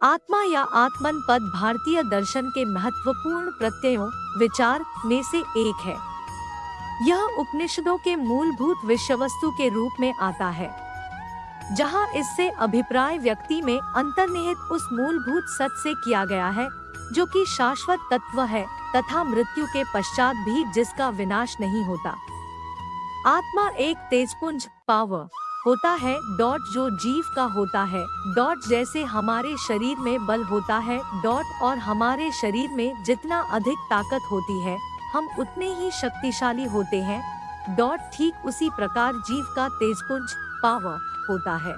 आत्मा या आत्मन पद भारतीय दर्शन के महत्वपूर्ण प्रत्ययों विचार में से एक है। यह उपनिषदों के मूलभूत विषयवस्तु के रूप में आता है, जहां इससे अभिप्राय व्यक्ति में अंतर्निहित उस मूलभूत सत्य से किया गया है जो कि शाश्वत तत्व है तथा मृत्यु के पश्चात भी जिसका विनाश नहीं होता। आत्मा एक तेजपुंज पावर होता है जो जीव का होता है जैसे हमारे शरीर में बल होता है और हमारे शरीर में जितना अधिक ताकत होती है हम उतने ही शक्तिशाली होते हैं ठीक उसी प्रकार जीव का तेजपुंज पावर होता है।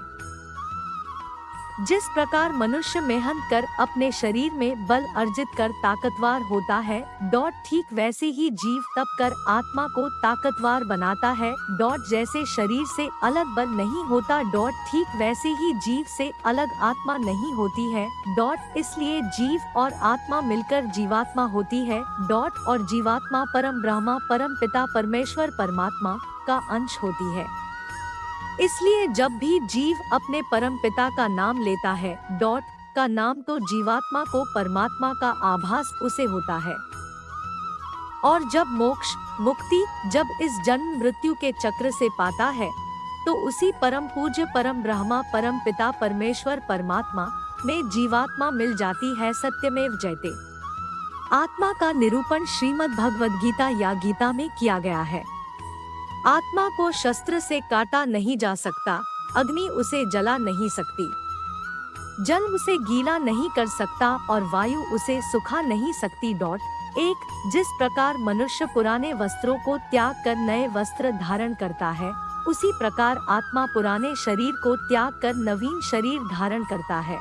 जिस प्रकार मनुष्य मेहनत कर अपने शरीर में बल अर्जित कर ताकतवर होता है ठीक वैसे ही जीव तप कर आत्मा को ताकतवर बनाता है जैसे शरीर से अलग बल नहीं होता ठीक वैसे ही जीव से अलग आत्मा नहीं होती है इसलिए जीव और आत्मा मिलकर जीवात्मा होती है और जीवात्मा परम ब्रह्मा परम पिता परमेश्वर परमात्मा का अंश होती है। इसलिए जब भी जीव अपने परम पिता का नाम लेता है का नाम तो जीवात्मा को परमात्मा का आभास उसे होता है। और जब मोक्ष मुक्ति जब इस जन्म मृत्यु के चक्र से पाता है तो उसी परम पूज्य परम ब्रह्मा परम पिता परमेश्वर परमात्मा में जीवात्मा मिल जाती है। सत्यमेव जयते। आत्मा का निरूपण श्रीमद् भगवद गीता या गीता में किया गया है। आत्मा को शस्त्र से काटा नहीं जा सकता, अग्नि उसे जला नहीं सकती, जल उसे गीला नहीं कर सकता और वायु उसे सुखा नहीं सकती। जिस प्रकार मनुष्य पुराने वस्त्रों को त्याग कर नए वस्त्र धारण करता है उसी प्रकार आत्मा पुराने शरीर को त्याग कर नवीन शरीर धारण करता है।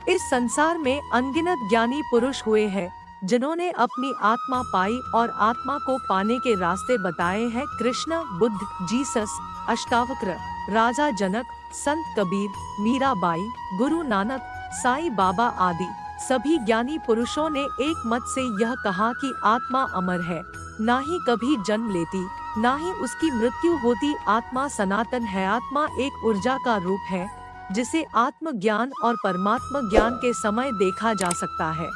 इस संसार में अनगिनत ज्ञानी पुरुष हुए हैं जिन्होंने अपनी आत्मा पाई और आत्मा को पाने के रास्ते बताए हैं। कृष्ण, बुद्ध, जीसस, अष्टावक्र, राजा जनक, संत कबीर, मीराबाई, गुरु नानक, साईं बाबा आदि सभी ज्ञानी पुरुषों ने एक मत से यह कहा कि आत्मा अमर है, ना ही कभी जन्म लेती, ना ही उसकी मृत्यु होती। आत्मा सनातन है। आत्मा एक ऊर्जा का रूप है जिसे आत्म ज्ञान और परमात्मा ज्ञान के समय देखा जा सकता है।